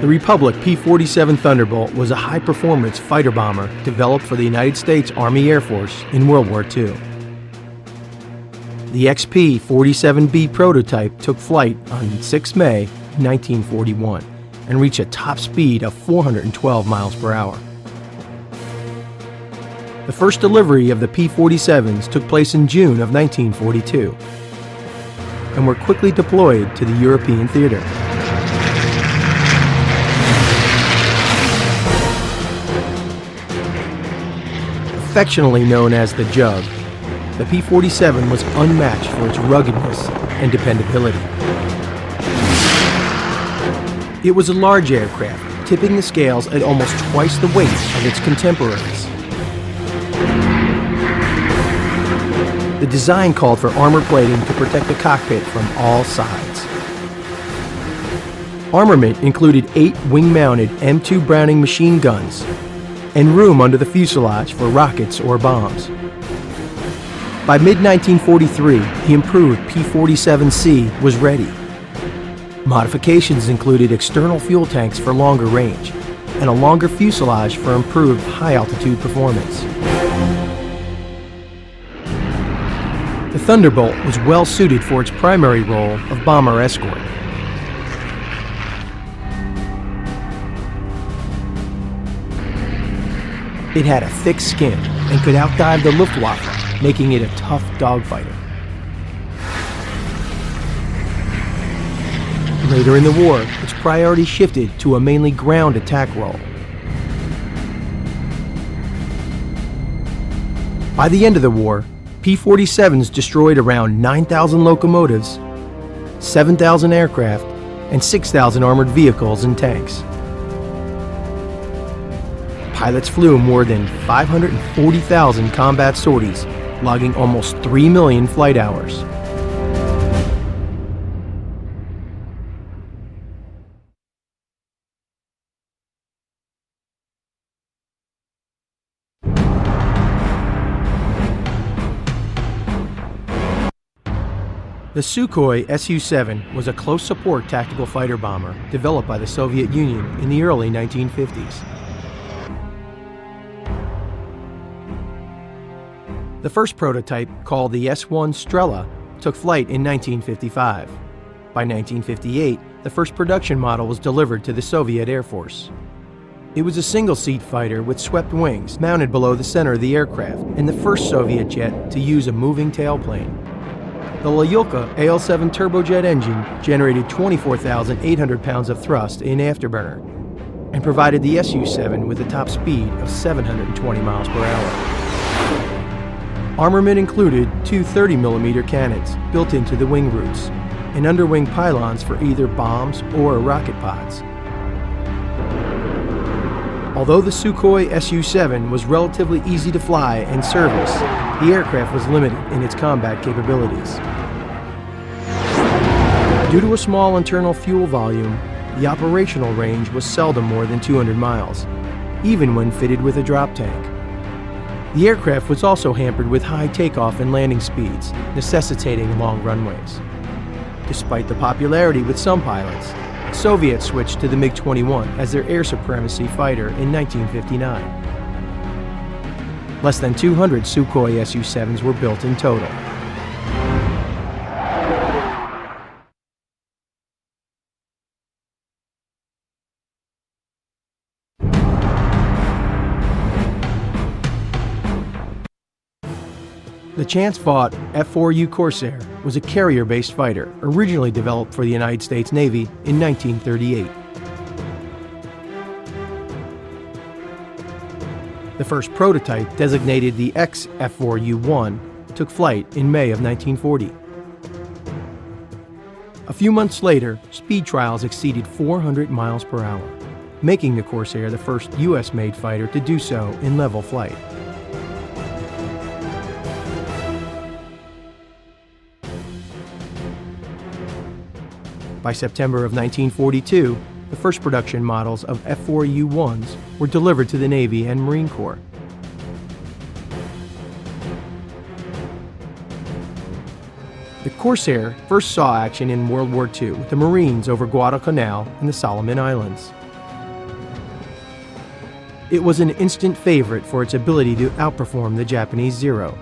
The Republic P-47 Thunderbolt was a high-performance fighter bomber developed for the United States Army Air Force in World War II. The XP-47B prototype took flight on 6 May 1941 and reached a top speed of 412 miles per hour. The first delivery of the P-47s took place in June of 1942 and were quickly deployed to the European theater. Affectionately known as the Jug, the P-47 was unmatched for its ruggedness and dependability. It was a large aircraft, tipping the scales at almost twice the weight of its contemporaries. The design called for armor plating to protect the cockpit from all sides. Armament included 8 wing-mounted M2 Browning machine guns and room under the fuselage for rockets or bombs. By mid-1943, the improved P-47C was ready. Modifications included external fuel tanks for longer range and a longer fuselage for improved high-altitude performance. The Thunderbolt was well suited for its primary role of bomber escort. It had a thick skin and could outdive the Luftwaffe, making it a tough dogfighter. Later in the war, its priority shifted to a mainly ground attack role. By the end of the war, P-47s destroyed around 9,000 locomotives, 7,000 aircraft, and 6,000 armored vehicles and tanks. Pilots flew more than 540,000 combat sorties, logging almost 3 million flight hours. The Sukhoi Su-7 was a close support tactical fighter bomber developed by the Soviet Union in the early 1950s. The first prototype, called the S-1 Strela, took flight in 1955. By 1958, the first production model was delivered to the Soviet Air Force. It was a single-seat fighter with swept wings mounted below the center of the aircraft and the first Soviet jet to use a moving tailplane. The Lyulka AL-7 turbojet engine generated 24,800 pounds of thrust in afterburner and provided the Su-7 with a top speed of 720 miles per hour. Armament included 2 30mm cannons built into the wing roots and underwing pylons for either bombs or rocket pods. Although the Sukhoi Su-7 was relatively easy to fly and service, the aircraft was limited in its combat capabilities. Due to a small internal fuel volume, the operational range was seldom more than 200 miles, even when fitted with a drop tank. The aircraft was also hampered with high takeoff and landing speeds, necessitating long runways. Despite the popularity with some pilots, Soviets switched to the MiG-21 as their air supremacy fighter in 1959. Less than 200 Sukhoi Su-7s were built in total. The chance-fought F-4U Corsair was a carrier-based fighter originally developed for the United States Navy in 1938. The first prototype, designated the X-F-4U-1, took flight in May of 1940. A few months later, speed trials exceeded 400 miles per hour, making the Corsair the first U.S.-made fighter to do so in level flight. By September of 1942, the first production models of F-4U-1s were delivered to the Navy and Marine Corps. The Corsair first saw action in World War II with the Marines over Guadalcanal and the Solomon Islands. It was an instant favorite for its ability to outperform the Japanese Zero.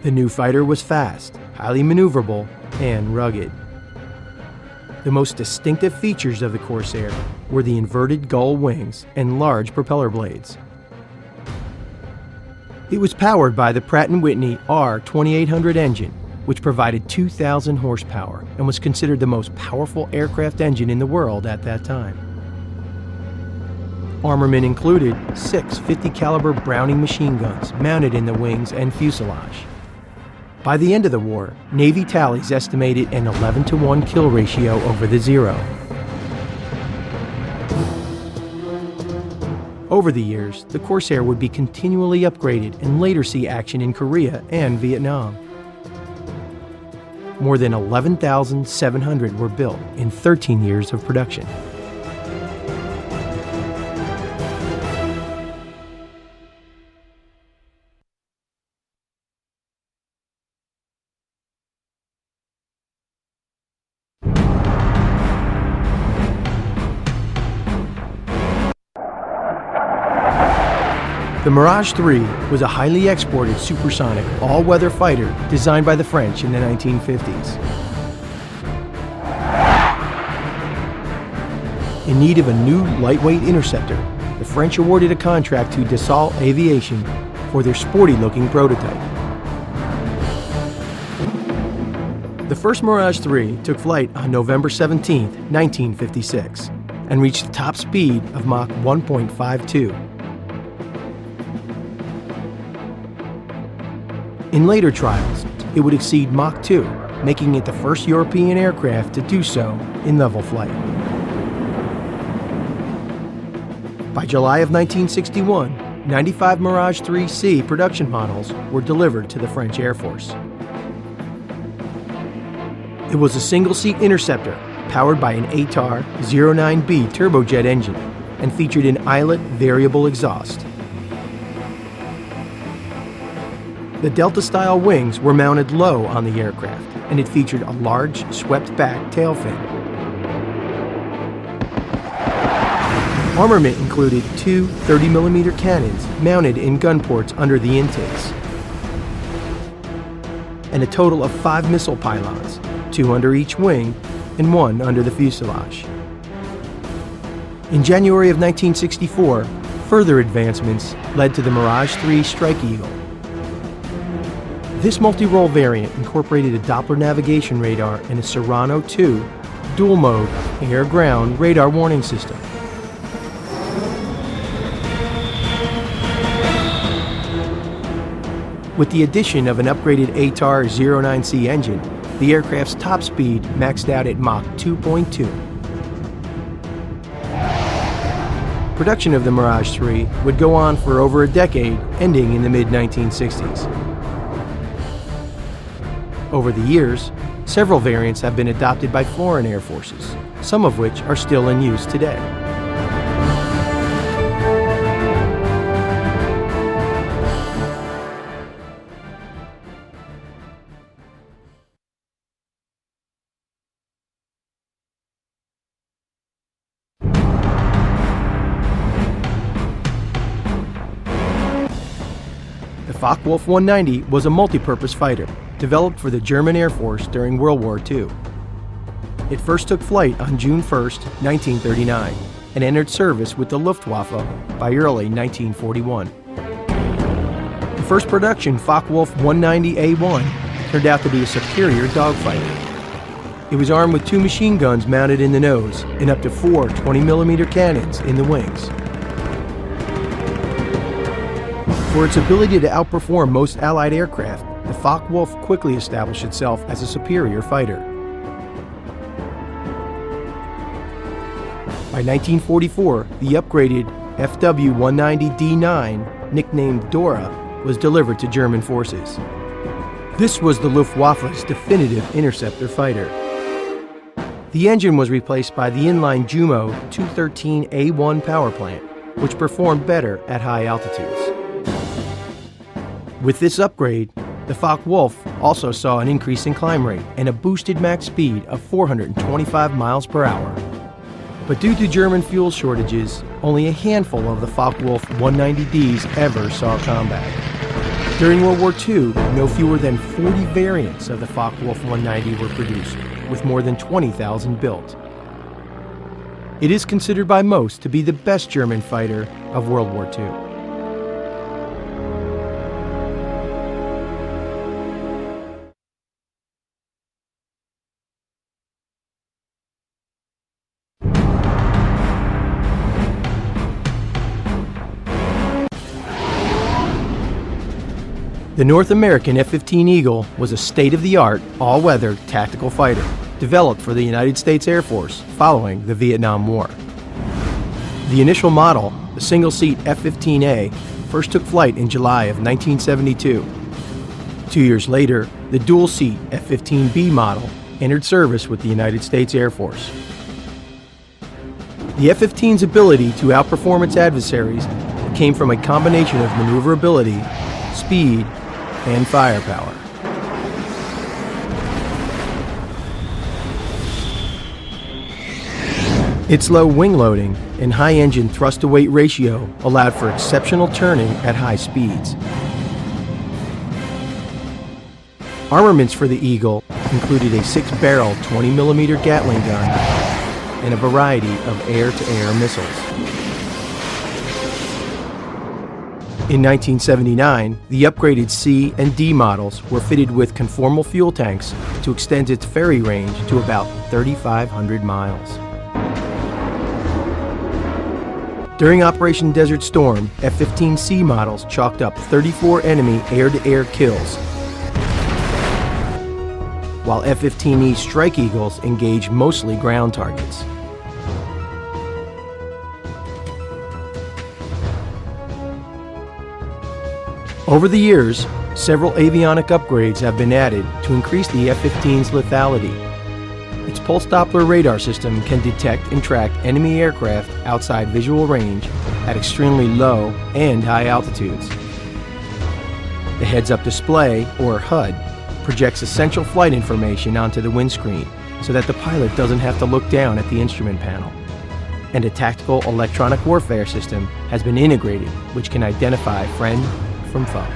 The new fighter was fast, highly maneuverable, and rugged. The most distinctive features of the Corsair were the inverted gull wings and large propeller blades. It was powered by the Pratt & Whitney R2800 engine, which provided 2,000 horsepower and was considered the most powerful aircraft engine in the world at that time. Armament included 6 50-caliber Browning machine guns mounted in the wings and fuselage. By the end of the war, Navy tallies estimated an 11-to-1 kill ratio over the Zero. Over the years, the Corsair would be continually upgraded and later see action in Korea and Vietnam. More than 11,700 were built in 13 years of production. The Mirage 3 was a highly exported supersonic all-weather fighter designed by the French in the 1950s. In need of a new lightweight interceptor, the French awarded a contract to Dassault Aviation for their sporty-looking prototype. The first Mirage 3 took flight on November 17, 1956, and reached a top speed of Mach 1.52. In later trials, it would exceed Mach 2, making it the first European aircraft to do so in level flight. By July of 1961, 95 Mirage 3C production models were delivered to the French Air Force. It was a single-seat interceptor powered by an ATAR 09B turbojet engine and featured an eyelet variable exhaust. The Delta-style wings were mounted low on the aircraft, and it featured a large, swept-back tail fin. Armament included 2 30mm cannons mounted in gun ports under the intakes, and a total of 5 missile pylons, 2 under each wing and 1 under the fuselage. In January of 1964, further advancements led to the Mirage 3 Strike Eagle. This multi-role variant incorporated a Doppler navigation radar and a Serrano 2 dual-mode air-ground radar warning system. With the addition of an upgraded ATAR 09C engine, the aircraft's top speed maxed out at Mach 2.2. Production of the Mirage 3 would go on for over a decade, ending in the mid-1960s. Over the years, several variants have been adopted by foreign air forces, some of which are still in use today. The Focke-Wulf 190 was a multi-purpose fighter, developed for the German Air Force during World War II. It first took flight on June 1, 1939, and entered service with the Luftwaffe by early 1941. The first production Focke-Wulf 190A1 turned out to be a superior dogfighter. It was armed with 2 machine guns mounted in the nose and up to 4 20mm cannons in the wings. For its ability to outperform most Allied aircraft, the Focke-Wulf quickly established itself as a superior fighter. By 1944, the upgraded FW-190D9, nicknamed Dora, was delivered to German forces. This was the Luftwaffe's definitive interceptor fighter. The engine was replaced by the inline Jumo 213A1 power plant, which performed better at high altitudes. With this upgrade, the Focke-Wulf also saw an increase in climb rate and a boosted max speed of 425 miles per hour. But due to German fuel shortages, only a handful of the Focke-Wulf 190Ds ever saw combat. During World War II, no fewer than 40 variants of the Focke-Wulf 190 were produced, with more than 20,000 built. It is considered by most to be the best German fighter of World War II. The North American F-15 Eagle was a state-of-the-art, all-weather tactical fighter developed for the United States Air Force following the Vietnam War. The initial model, the single-seat F-15A, first took flight in July of 1972. 2 years later, the dual-seat F-15B model entered service with the United States Air Force. The F-15's ability to outperform its adversaries came from a combination of maneuverability, speed, and firepower. Its low wing loading and high engine thrust-to-weight ratio allowed for exceptional turning at high speeds. Armaments for the Eagle included a 6-barrel 20mm Gatling gun and a variety of air-to-air missiles. In 1979, the upgraded C and D models were fitted with conformal fuel tanks to extend its ferry range to about 3,500 miles. During Operation Desert Storm, F-15C models chalked up 34 enemy air-to-air kills, while F-15E Strike Eagles engaged mostly ground targets. Over the years, several avionic upgrades have been added to increase the F-15's lethality. Its pulse Doppler radar system can detect and track enemy aircraft outside visual range at extremely low and high altitudes. The heads-up display, or HUD, projects essential flight information onto the windscreen so that the pilot doesn't have to look down at the instrument panel. And a tactical electronic warfare system has been integrated, which can identify friend from foe.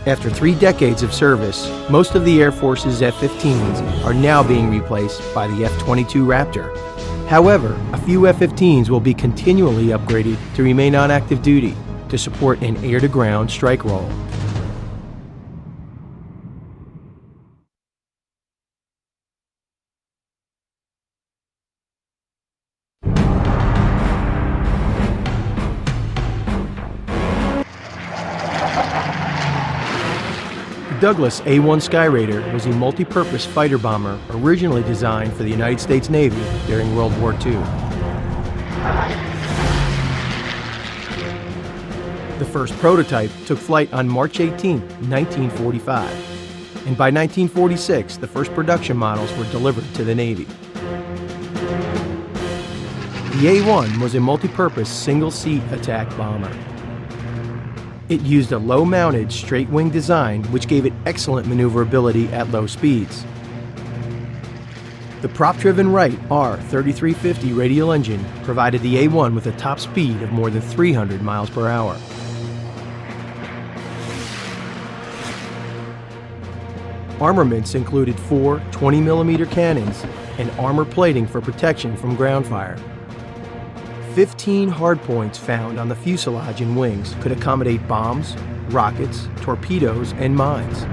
After 3 decades of service, most of the Air Force's F-15s are now being replaced by the F-22 Raptor. However, a few F-15s will be continually upgraded to remain on active duty to support an air-to-ground strike role. The Douglas A-1 Skyraider was a multi-purpose fighter bomber originally designed for the United States Navy during World War II. The first prototype took flight on March 18, 1945, and by 1946 the first production models were delivered to the Navy. The A-1 was a multi-purpose single-seat attack bomber. It used a low-mounted straight-wing design which gave it excellent maneuverability at low speeds. The prop-driven Wright R3350 radial engine provided the A-1 with a top speed of more than 300 miles per hour. Armaments included 4 20mm cannons and armor plating for protection from ground fire. 15 hardpoints found on the fuselage and wings could accommodate bombs, rockets, torpedoes, and mines.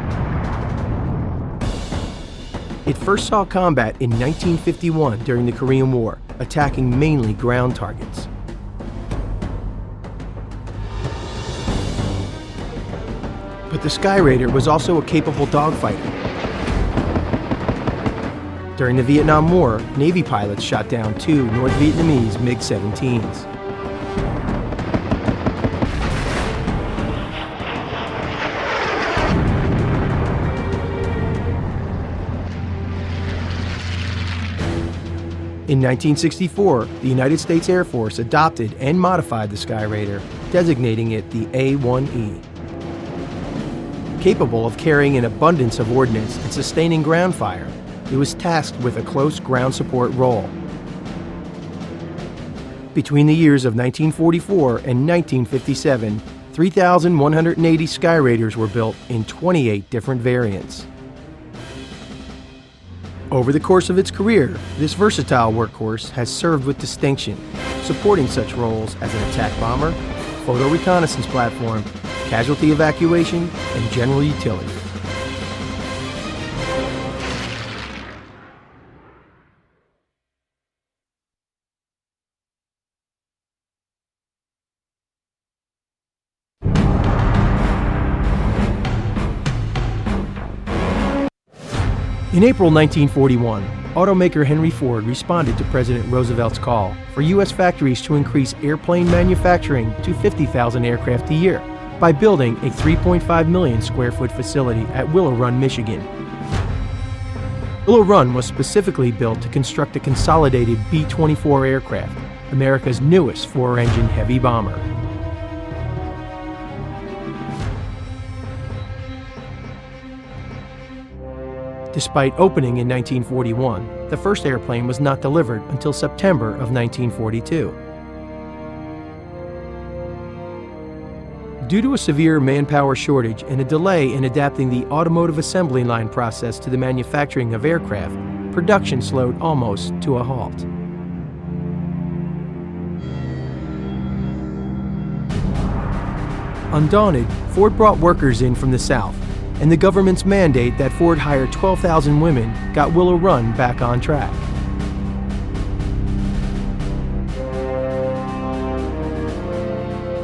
It first saw combat in 1951 during the Korean War, attacking mainly ground targets. But the Skyraider was also a capable dogfighter. During the Vietnam War, Navy pilots shot down 2 North Vietnamese MiG-17s. In 1964, the United States Air Force adopted and modified the Skyraider, designating it the A-1E. Capable of carrying an abundance of ordnance and sustaining ground fire, it was tasked with a close ground support role. Between the years of 1944 and 1957, 3,180 Skyraiders were built in 28 different variants. Over the course of its career, this versatile workhorse has served with distinction, supporting such roles as an attack bomber, photo reconnaissance platform, casualty evacuation, and general utility. In April 1941, automaker Henry Ford responded to President Roosevelt's call for U.S. factories to increase airplane manufacturing to 50,000 aircraft a year by building a 3.5 million square foot facility at Willow Run, Michigan. Willow Run was specifically built to construct a consolidated B-24 aircraft, America's newest four-engine heavy bomber. Despite opening in 1941, the first airplane was not delivered until September of 1942. Due to a severe manpower shortage and a delay in adapting the automotive assembly line process to the manufacturing of aircraft, production slowed almost to a halt. Undaunted, Ford brought workers in from the South, and the government's mandate that Ford hire 12,000 women got Willow Run back on track.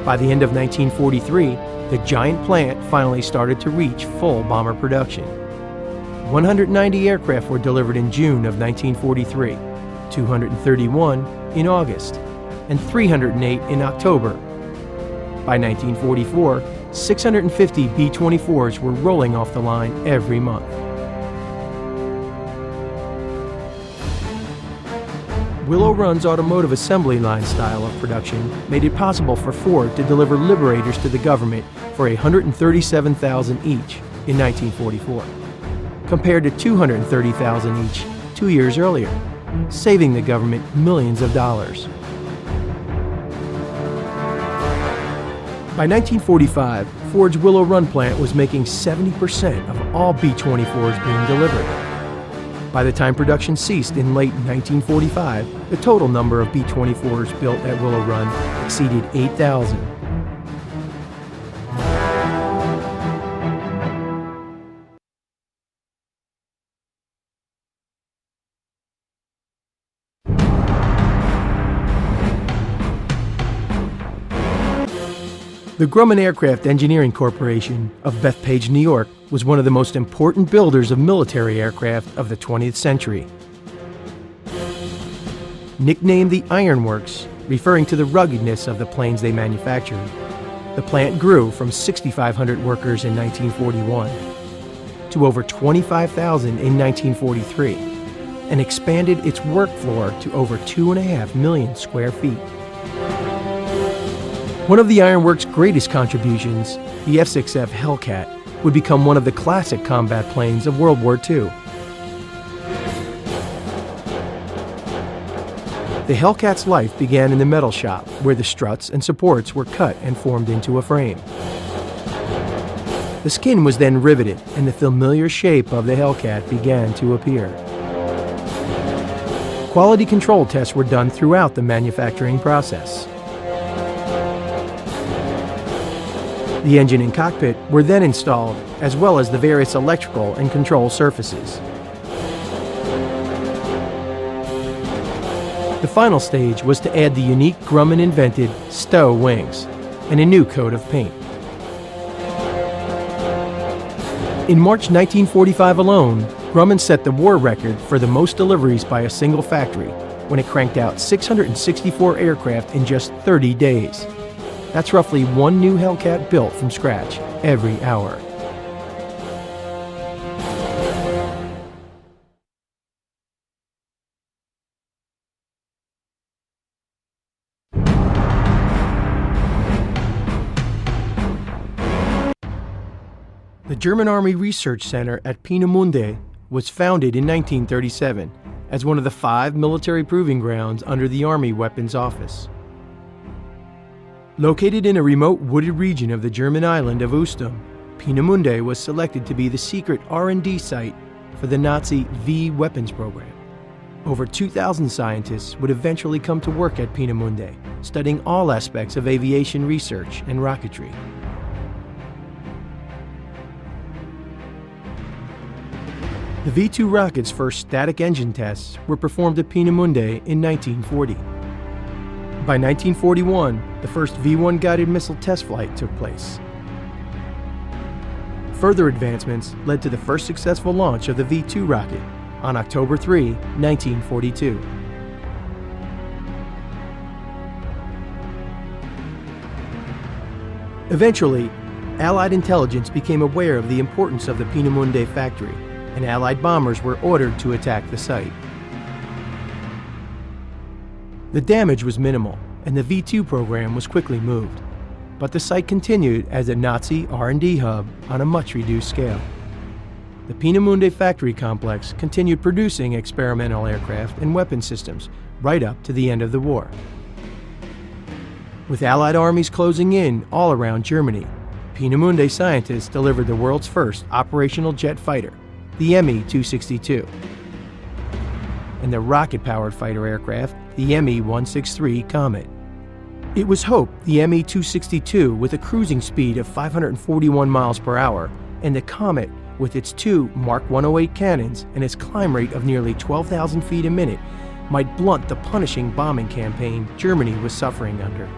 By the end of 1943, the giant plant finally started to reach full bomber production. 190 aircraft were delivered in June of 1943, 231 in August, and 308 in October. By 1944, 650 B-24s were rolling off the line every month. Willow Run's automotive assembly line style of production made it possible for Ford to deliver Liberators to the government for $137,000 each in 1944, compared to $230,000 each 2 years earlier, saving the government millions of dollars. By 1945, Ford's Willow Run plant was making 70% of all B-24s being delivered. By the time production ceased in late 1945, the total number of B-24s built at Willow Run exceeded 8,000. The Grumman Aircraft Engineering Corporation of Bethpage, New York, was one of the most important builders of military aircraft of the 20th century. Nicknamed the Iron Works, referring to the ruggedness of the planes they manufactured, the plant grew from 6,500 workers in 1941 to over 25,000 in 1943 and expanded its work floor to over 2.5 million square feet. One of the Iron Works' greatest contributions, the F-6F Hellcat, would become one of the classic combat planes of World War II. The Hellcat's life began in the metal shop, where the struts and supports were cut and formed into a frame. The skin was then riveted, and the familiar shape of the Hellcat began to appear. Quality control tests were done throughout the manufacturing process. The engine and cockpit were then installed, as well as the various electrical and control surfaces. The final stage was to add the unique Grumman-invented stow wings and a new coat of paint. In March 1945 alone, Grumman set the war record for the most deliveries by a single factory when it cranked out 664 aircraft in just 30 days. That's roughly one new Hellcat built from scratch every hour. The German Army Research Center at Peenemünde was founded in 1937 as one of the 5 military proving grounds under the Army Weapons Office. Located in a remote wooded region of the German island of Usedom, Peenemünde was selected to be the secret R&D site for the Nazi V weapons program. Over 2,000 scientists would eventually come to work at Peenemünde, studying all aspects of aviation research and rocketry. The V-2 rocket's first static engine tests were performed at Peenemünde in 1940. By 1941, the first V-1 guided missile test flight took place. Further advancements led to the first successful launch of the V-2 rocket on October 3, 1942. Eventually, Allied intelligence became aware of the importance of the Peenemünde factory, and Allied bombers were ordered to attack the site. The damage was minimal, and the V-2 program was quickly moved, but the site continued as a Nazi R&D hub on a much reduced scale. The Peenemünde factory complex continued producing experimental aircraft and weapon systems right up to the end of the war. With Allied armies closing in all around Germany, Peenemünde scientists delivered the world's first operational jet fighter, the Me-262, and the rocket-powered fighter aircraft, the Me-163 Comet. It was hoped the Me-262, with a cruising speed of 541 miles per hour, and the Comet, with its 2 Mark 108 cannons and its climb rate of nearly 12,000 feet a minute, might blunt the punishing bombing campaign Germany was suffering under.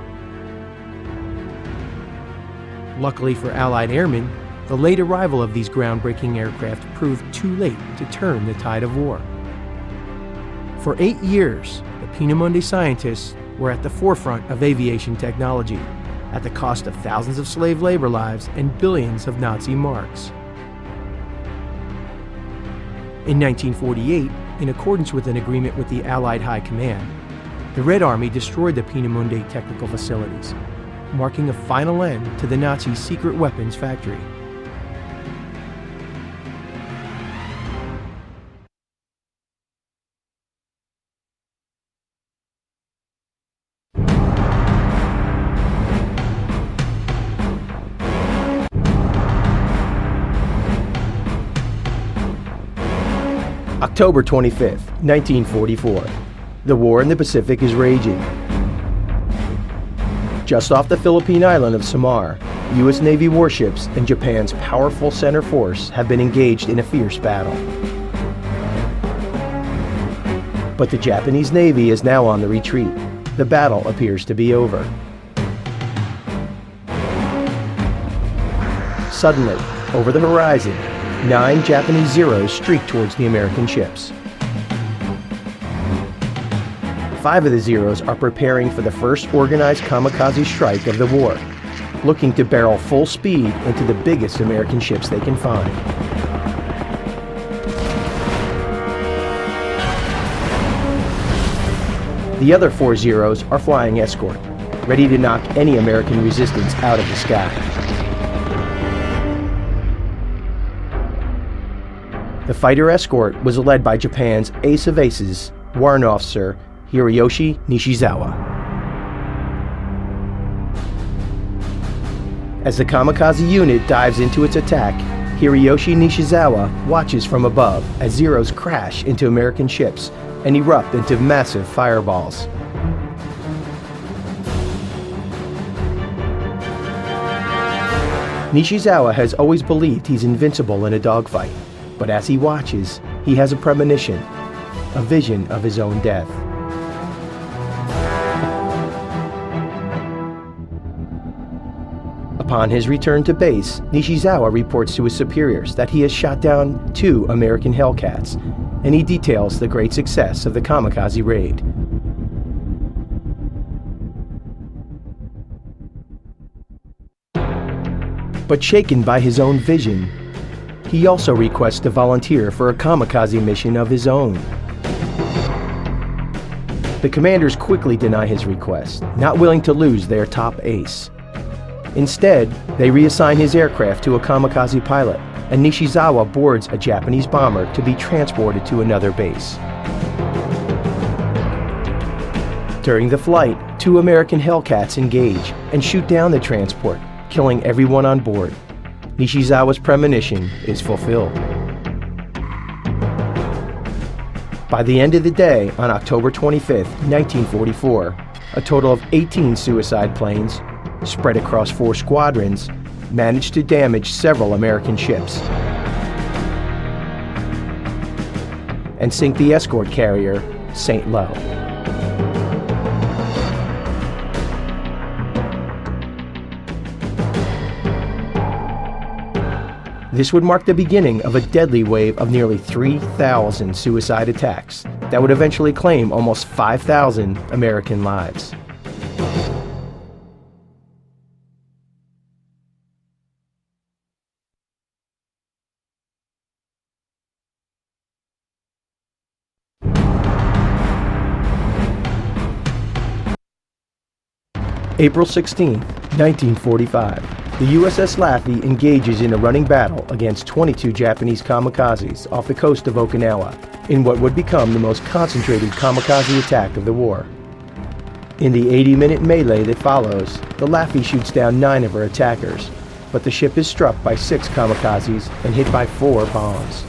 Luckily for Allied airmen, the late arrival of these groundbreaking aircraft proved too late to turn the tide of war. For 8 years, the Peenemünde scientists were at the forefront of aviation technology, at the cost of thousands of slave labor lives and billions of Nazi marks. In 1948, in accordance with an agreement with the Allied High Command, the Red Army destroyed the Peenemünde technical facilities, marking a final end to the Nazi secret weapons factory. October 25th, 1944. The war in the Pacific is raging. Just off the Philippine island of Samar, U.S. Navy warships and Japan's powerful center force have been engaged in a fierce battle. But the Japanese Navy is now on the retreat. The battle appears to be over. Suddenly, over the horizon, 9 Japanese Zeros streak towards the American ships. 5 of the Zeros are preparing for the first organized kamikaze strike of the war, looking to barrel full speed into the biggest American ships they can find. The other 4 Zeros are flying escort, ready to knock any American resistance out of the sky. The fighter escort was led by Japan's ace of aces, Warrant Officer Hiroyoshi Nishizawa. As the kamikaze unit dives into its attack, Hiroyoshi Nishizawa watches from above as Zeros crash into American ships and erupt into massive fireballs. Nishizawa has always believed he's invincible in a dogfight, but as he watches, he has a premonition, a vision of his own death. Upon his return to base, Nishizawa reports to his superiors that he has shot down 2 American Hellcats, and he details the great success of the kamikaze raid. But shaken by his own vision, he also requests to volunteer for a kamikaze mission of his own. The commanders quickly deny his request, not willing to lose their top ace. Instead, they reassign his aircraft to a kamikaze pilot, and Nishizawa boards a Japanese bomber to be transported to another base. During the flight, 2 American Hellcats engage and shoot down the transport, killing everyone on board. Nishizawa's premonition is fulfilled. By the end of the day, on October 25, 1944, a total of 18 suicide planes, spread across 4 squadrons, managed to damage several American ships and sink the escort carrier St. Lo. This would mark the beginning of a deadly wave of nearly 3,000 suicide attacks that would eventually claim almost 5,000 American lives. April 16, 1945. The USS Laffey engages in a running battle against 22 Japanese kamikazes off the coast of Okinawa in what would become the most concentrated kamikaze attack of the war. In the 80-minute melee that follows, the Laffey shoots down 9 of her attackers, but the ship is struck by 6 kamikazes and hit by 4 bombs.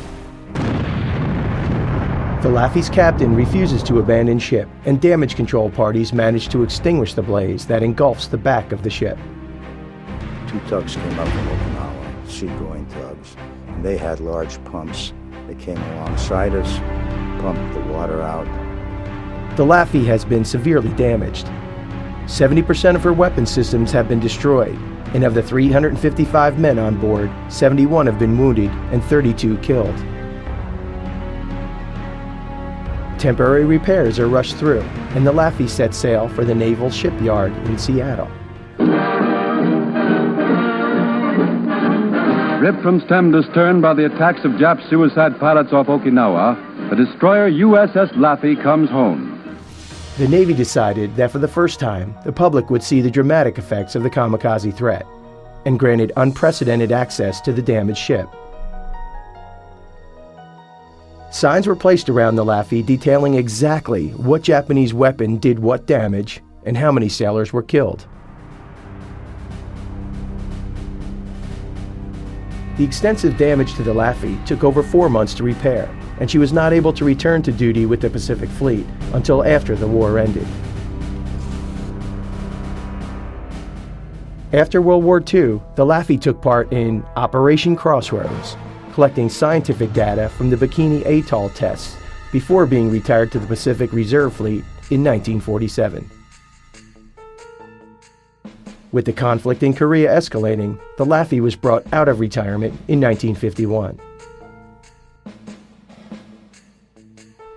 The Laffey's captain refuses to abandon ship, and damage control parties manage to extinguish the blaze that engulfs the back of the ship. 2 tugs came up from Okinawa, seagoing tugs, and they had large pumps. They came alongside us, pumped the water out. The Laffey has been severely damaged. 70% of her weapon systems have been destroyed, and of the 355 men on board, 71 have been wounded and 32 killed. Temporary repairs are rushed through, and the Laffey set sail for the Naval Shipyard in Seattle. Ripped from stem to stern by the attacks of Jap suicide pilots off Okinawa, the destroyer USS Laffey comes home. The Navy decided that for the first time, the public would see the dramatic effects of the kamikaze threat, and granted unprecedented access to the damaged ship. Signs were placed around the Laffey detailing exactly what Japanese weapon did what damage and how many sailors were killed. The extensive damage to the Laffey took over 4 months to repair, and she was not able to return to duty with the Pacific Fleet until after the war ended. After World War II, the Laffey took part in Operation Crossroads, collecting scientific data from the Bikini Atoll tests before being retired to the Pacific Reserve Fleet in 1947. With the conflict in Korea escalating, the Laffey was brought out of retirement in 1951.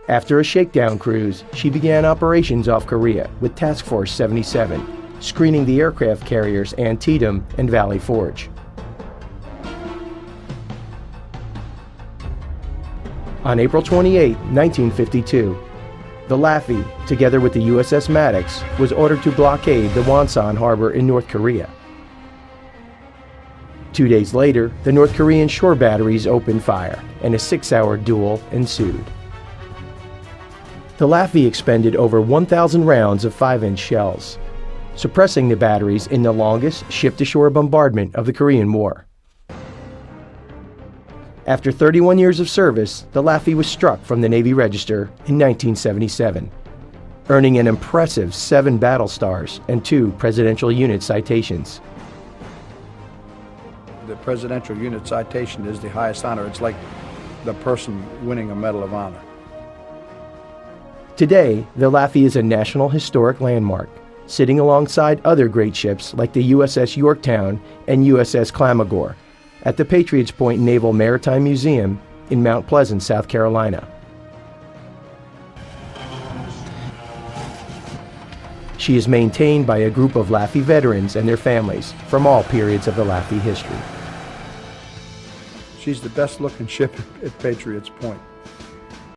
After a shakedown cruise, she began operations off Korea with Task Force 77, screening the aircraft carriers Antietam and Valley Forge. On April 28, 1952, the Laffey, together with the USS Maddox, was ordered to blockade the Wonsan harbor in North Korea. 2 days later, the North Korean shore batteries opened fire, and a 6-hour duel ensued. The Laffey expended over 1,000 rounds of 5-inch shells, suppressing the batteries in the longest ship-to-shore bombardment of the Korean War. After 31 years of service, the Laffey was struck from the Navy Register in 1977, earning an impressive 7 battle stars and 2 Presidential Unit citations. The Presidential Unit citation is the highest honor. It's like the person winning a Medal of Honor. Today, the Laffey is a National Historic Landmark, sitting alongside other great ships like the USS Yorktown and USS Clamagore at the Patriots Point Naval Maritime Museum in Mount Pleasant, South Carolina. She is maintained by a group of Laffey veterans and their families from all periods of the Laffey history. She's the best looking ship at Patriots Point.